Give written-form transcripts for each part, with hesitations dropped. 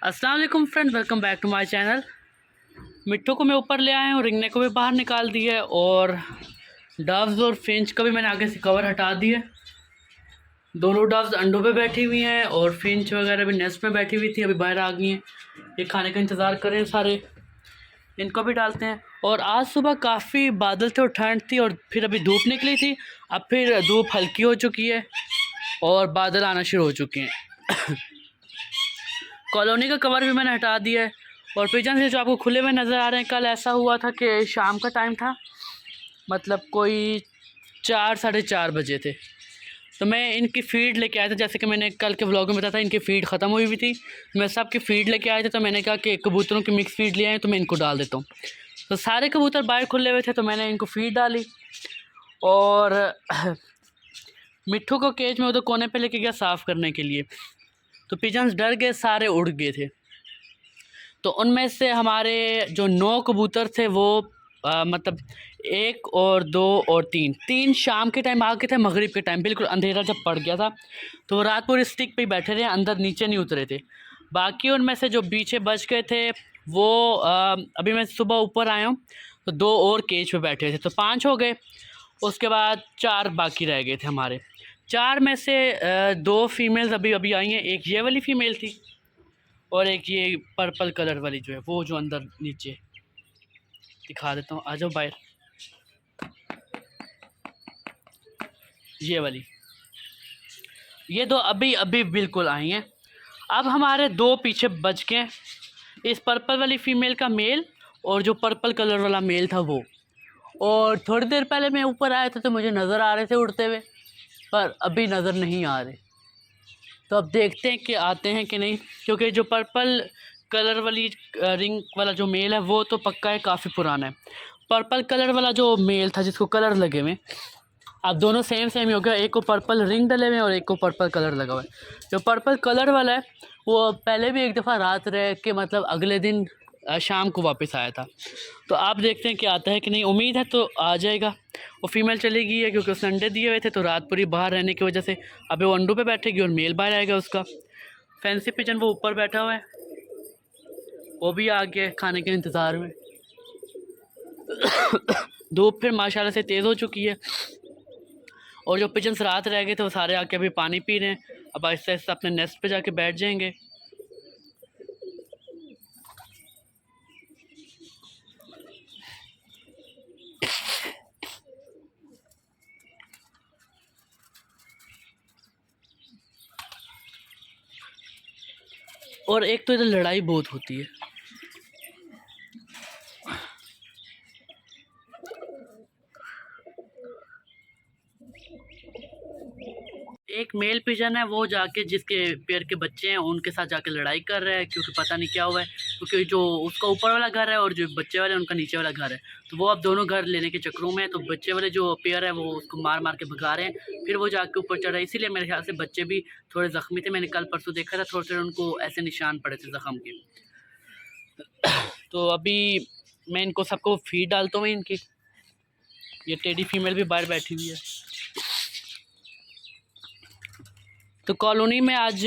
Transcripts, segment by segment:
अस्सलाम वालेकुम friend, welcome back to my channel. Mitthu को मैं ऊपर ले आया हूँ, रिंगने को भी बाहर निकाल दी है और डव्स और फिंच का भी मैंने आगे से कवर हटा दिया। दोनों डव्स अंडों पे बैठी हुई हैं और फिंच वगैरह भी नेस्ट में बैठी हुई थी, अभी बाहर आ गई हैं। ये खाने का इंतज़ार करें सारे, इनको भी डालते हैं। और आज सुबह काफ़ी बादल थे और ठंड थी और फिर अभी धूप निकली थी। अब फिर धूप हल्की हो चुकी है और बादल आना शुरू हो चुके हैं। कॉलोनी का कवर भी मैंने हटा दिया है और पिजन से जो आपको खुले हुए नज़र आ रहे हैं, कल ऐसा हुआ था कि शाम का टाइम था, मतलब कोई 4 साढ़े 4 बजे थे, तो मैं इनकी फ़ीड लेके आया था। जैसे कि मैंने कल के व्लॉग में बताया था, इनकी फ़ीड ख़त्म हुई हुई थी, मैं सबकी फ़ीड लेके आए थे। तो मैंने कहा कि कबूतरों की मिक्स फ़ीड ले आए तो मैं इनको डाल देता हूँ। तो सारे कबूतर बाहर खुले हुए थे तो मैंने इनको फ़ीड डाली और मिट्ठू को केज में उधर कोने पे लेके गया साफ़ करने के लिए। तो पिजन्स डर गए, सारे उड़ गए थे। तो उनमें से हमारे जो 9 कबूतर थे वो मतलब 1 और 2 और 3 शाम के टाइम आ गए थे, मगरिब के टाइम बिल्कुल अंधेरा जब पड़ गया था। तो वो रात पूरी स्टिक पे ही बैठे रहे, अंदर नीचे नहीं उतरे थे। बाकी उनमें से जो पीछे बच गए थे वो अभी मैं सुबह ऊपर आया हूँ तो 2 और केज पे बैठे थे, तो 5 हो गए। उसके बाद 4 बाकी रह गए थे हमारे। 4 में से 2 फीमेल्स अभी अभी आई हैं। एक ये वाली फ़ीमेल थी और एक ये पर्पल कलर वाली जो है, वो जो अंदर नीचे दिखा देता हूँ, आ जाओ बाहर। ये वाली, ये 2 अभी अभी बिल्कुल आई हैं। अब हमारे 2 पीछे बच गए, इस पर्पल वाली फ़ीमेल का मेल और जो पर्पल कलर वाला मेल था वो। और थोड़ी देर पहले मैं ऊपर आया था तो मुझे नज़र आ रहे थे उड़ते हुए, पर अभी नज़र नहीं आ रहे। तो अब देखते हैं कि आते हैं कि नहीं, क्योंकि जो पर्पल कलर वाली रिंग वाला जो मेल है वो तो पक्का है, काफ़ी पुराना है। पर्पल कलर वाला जो मेल था जिसको कलर लगे हुए, अब दोनों सेम सेम ही हो गया। एक को पर्पल रिंग डले हुए हैं और एक को पर्पल कलर लगा हुआ है। जो पर्पल कलर वाला है वो पहले भी एक दफ़ा रात रह के मतलब अगले दिन शाम को वापस आया था। तो आप देखते हैं कि आता है कि नहीं, उम्मीद है तो आ जाएगा। वो फीमेल चली गई है क्योंकि उसने अंडे दिए हुए थे, तो रात पूरी बाहर रहने की वजह से अभी वो अंडों पे बैठेगी और मेल बाहर आएगा उसका। फैंसी पिजन वो ऊपर बैठा हुआ है, वो भी आ गया खाने के इंतज़ार में। धूप फिर माशाल्लाह से तेज़ हो चुकी है और जो पिजन्स रात रह गए थे वो सारे आके अभी पानी पी रहे हैं। अब आहिस्ता आहिस्ता अपने नेस्ट पे जाके बैठ जाएंगे। और एक तो इधर लड़ाई बहुत होती है। एक मेल पिजन है वो जाके जिसके पेड़ के बच्चे हैं उनके साथ जाके लड़ाई कर रहा है, क्योंकि पता नहीं क्या हुआ है। क्योंकि जो उसका ऊपर वाला घर है और जो बच्चे वाले उनका नीचे वाला घर है, तो वो अब दोनों घर लेने के चक्करों में है। तो बच्चे वाले जो पेयर है वो उसको मार मार के भगा रहे हैं, फिर वो जाके ऊपर चढ़ा है। इसीलिए मेरे ख्याल से बच्चे भी थोड़े ज़ख्मी थे। मैंने कल परसों देखा था, थोड़े थोड़े उनको ऐसे निशान पड़े थे ज़ख्म के। तो अभी मैं इनको सबको फीड डालता हूँ इनकी। ये टेडी फीमेल भी बाहर बैठी हुई है। तो कॉलोनी में आज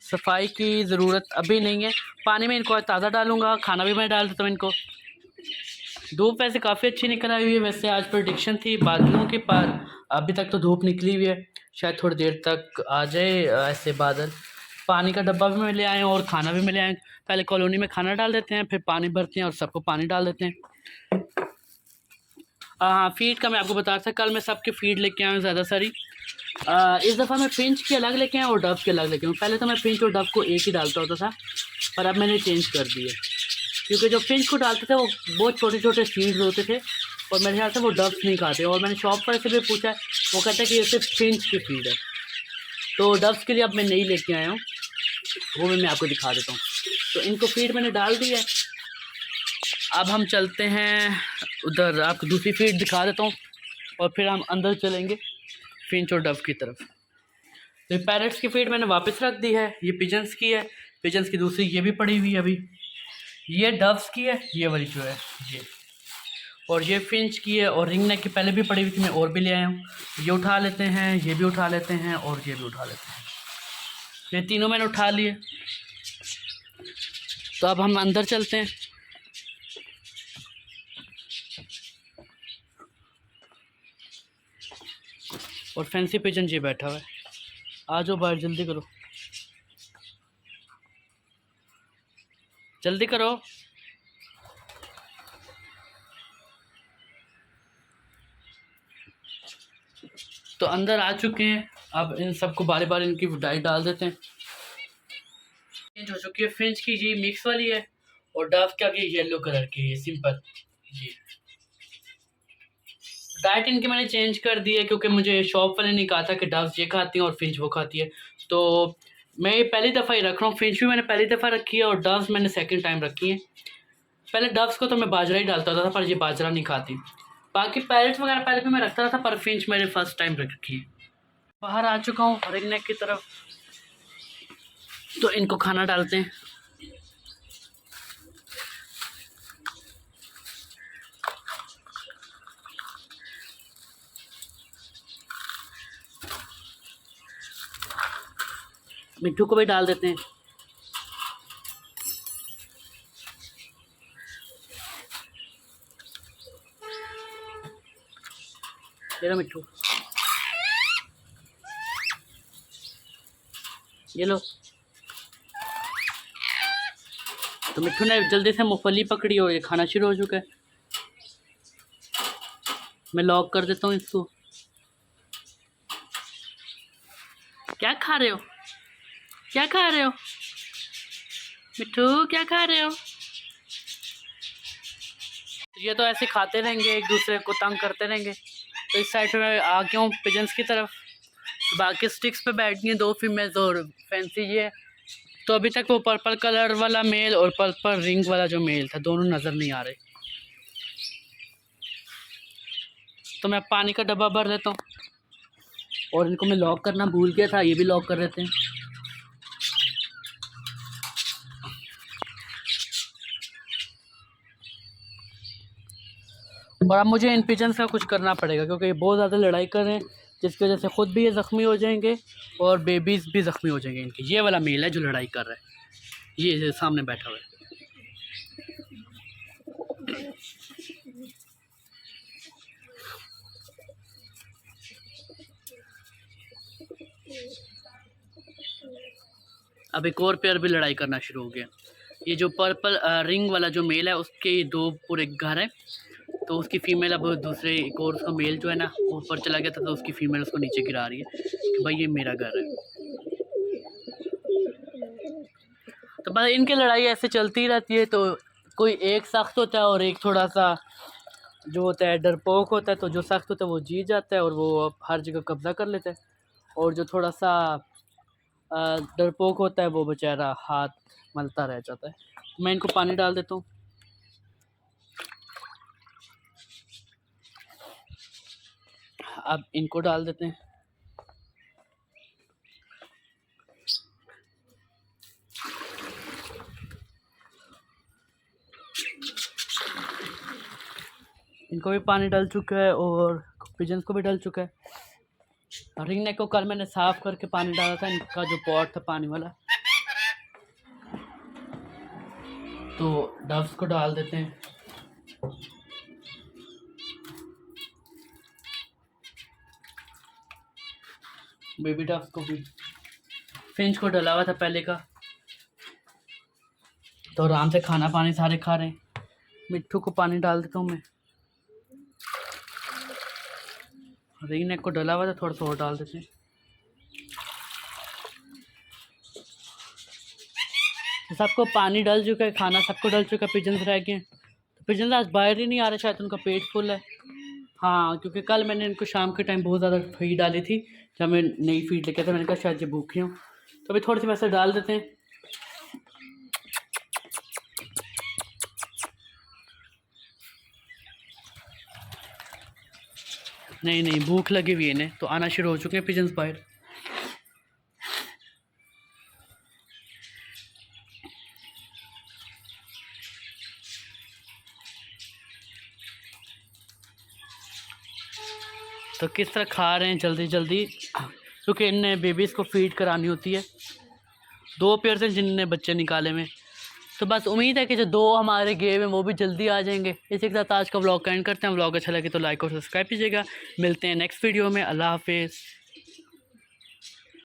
सफाई की ज़रूरत अभी नहीं है। पानी में इनको ताज़ा डालूँगा, खाना भी मैं डाल देता हूँ इनको। धूप वैसे काफ़ी अच्छी निकल आई हुई है। वैसे आज प्रेडिक्शन थी बादलों के, पर अभी तक तो धूप निकली हुई है, शायद थोड़ी देर तक आ जाए ऐसे बादल। पानी का डब्बा भी मैं ले आए और खाना भी मैं ले आए। पहले कॉलोनी में खाना डाल देते हैं, फिर पानी भरते हैं और सबको पानी डाल देते हैं। हाँ, फीड का मैं आपको बता रहा था, कल मैं सबकी फ़ीड लेके आया हूँ ज़्यादा सारी। इस दफ़ा मैं फिंच की अलग लेके आया और डव के अलग लेके आऊँ। पहले तो मैं फिंच और डव को एक ही डालता होता था, पर अब मैंने चेंज कर दिया, क्योंकि जो फिंच को डालते थे वो बहुत छोटे छोटे सीड्स होते थे और मेरे ख्याल से वो डव्स नहीं खाते। और मैंने शॉप पर से भी पूछा है, वो कहता है कि ये सिर्फ फिंच की फीड है। तो डव्स के लिए अब मैं नई लेके आया हूँ, वो भी मैं आपको दिखा देता हूँ। तो इनको फीड मैंने डाल दी है। अब हम चलते हैं उधर, आपको दूसरी फीड दिखा देता हूँ और फिर हम अंदर चलेंगे फिंच और डव की तरफ। तो पैरट्स की फीड मैंने वापस रख दी है। ये पिजन्स की है, पिजन्स की दूसरी ये भी पड़ी हुई है अभी। ये डव्स की है, ये वाली जो है ये, और ये फिंच की है। और रिंग नेक की पहले भी पड़ी हुई थी, मैं और भी ले आया हूँ। ये उठा लेते हैं, ये भी उठा लेते हैं और ये भी उठा लेते हैं। ये तीनों मैंने उठा लिए। तो अब हम अंदर चलते हैं। और फैंसी पिजन जी बैठा हुआ है। आ जाओ बाहर, जल्दी करो, जल्दी करो। तो अंदर आ चुके हैं। अब इन सबको बारी बारी इनकी डाइट डाल देते हैं। चेंज हो चुकी है। फ्रेंच की जी मिक्स वाली है और डव क्या की येलो कलर की है सिंपल जी। डाइट इनकी मैंने चेंज कर दी है क्योंकि मुझे शॉप वाले ने कहा था कि डव्स ये खाती हैं और फिंच वो खाती है। तो मैं ये पहली दफ़ा ही रख रहा हूँ। फिंच भी मैंने पहली दफ़ा रखी है और डव्स मैंने सेकंड टाइम रखी है। पहले डव्स को तो मैं बाजरा ही डालता था पर ये बाजरा नहीं खाती। बाकी पैरेट्स वगैरह पहले भी मैं रखता था पर फिंच मैंने फर्स्ट टाइम रखी है। बाहर आ चुका हूँ रिंग नेक की तरफ। तो इनको खाना डालते हैं। मिट्टू को भी डाल देते हैं। ये लो मिट्टू, ये लो। तो मिट्टू ने जल्दी से मूंगफली पकड़ी और ये खाना शुरू हो चुका है। मैं लॉक कर देता हूँ इसको। क्या खा रहे हो, क्या खा रहे हो मिट्टू, क्या खा रहे हो? ये तो ऐसे खाते रहेंगे, एक दूसरे को तंग करते रहेंगे। तो इस साइड में आ गया हूँ पिजन्स की तरफ। बाकी स्टिक्स पे बैठ गई हैं 2 फीमेल्स और फैंसी ये है। तो अभी तक वो पर्पल कलर वाला मेल और पर्पल रिंग वाला जो मेल था दोनों नज़र नहीं आ रहे। तो मैं पानी का डब्बा भर लेता हूँ और इनको मैं लॉक करना भूल गया था, ये भी लॉक कर देते हैं। और अब मुझे इन पिजन्स का कुछ करना पड़ेगा क्योंकि ये बहुत ज़्यादा लड़ाई कर रहे हैं, जिसकी वजह से ख़ुद भी ये ज़ख्मी हो जाएंगे और बेबीज़ भी ज़ख्मी हो जाएंगे इनके। ये वाला मेल है जो लड़ाई कर रहा है, ये सामने बैठा हुआ है। अब एक और पेयर भी लड़ाई करना शुरू हो गया। ये जो पर्पल रिंग वाला जो मेल है उसके 2 पूरे घर हैं। तो उसकी फ़ीमेल अब दूसरे एक और उसका मेल जो है ना ऊपर चला गया था, तो उसकी फ़ीमेल उसको नीचे गिरा रही है कि भाई ये मेरा घर है। तो बस इनकी लड़ाई ऐसे चलती ही रहती है। तो कोई एक सख्त होता है और एक थोड़ा सा जो होता है डरपोक होता है। तो जो सख्त होता है वो जीत जाता है और वो हर जगह कब्ज़ा कर लेता है, और जो थोड़ा सा डरपोक होता है वो बेचारा हाथ मलता रह जाता है। मैं इनको पानी डाल देता हूँ। अब इनको डाल देते हैं। इनको भी पानी डल चुका है और पिजन्स को भी डल चुका है। रिंग नेक को कल मैंने साफ़ करके पानी डाला था, इनका जो पॉट था पानी वाला। तो डव्स को डाल देते हैं। बेबी डव्स को भी। फिंच को डला हुआ था पहले का, तो आराम से खाना पानी सारे खा रहे हैं। मिट्टू को पानी डाल देता हूँ मैं। रिंग नेक को डला हुआ था, थोड़ा सा और डाल देते हैं। तो सबको पानी डल चुका है, खाना सबको डल चुका है, पिजन्स रह गए हैं। तो पिजन्स आज बाहर ही नहीं आ रहे, शायद उनका पेट फुल है। हाँ, क्योंकि कल मैंने इनको शाम के टाइम बहुत ज़्यादा फीड डाली थी, जब मैं नई फीड लेके था। मैंने कहा शायद ये भूखे हों, तो अभी थोड़ी सी वैसे डाल देते हैं। नहीं नहीं, भूख लगी हुई है इन्हें, तो आना शुरू हो चुके हैं पिजन्स बाहर। तो किस तरह खा रहे हैं जल्दी जल्दी, क्योंकि इनने बेबीज़ को फीड करानी होती है। 2 पेयर से जिनने बच्चे निकाले में, तो बस उम्मीद है कि जो 2 हमारे गए हुए हैं वो भी जल्दी आ जाएंगे। इसी के साथ आज का व्लॉग एंड करते हैं। व्लॉग अच्छा लगे तो लाइक और सब्सक्राइब कीजिएगा। मिलते हैं नेक्स्ट वीडियो में। अल्लाह हाफिज़।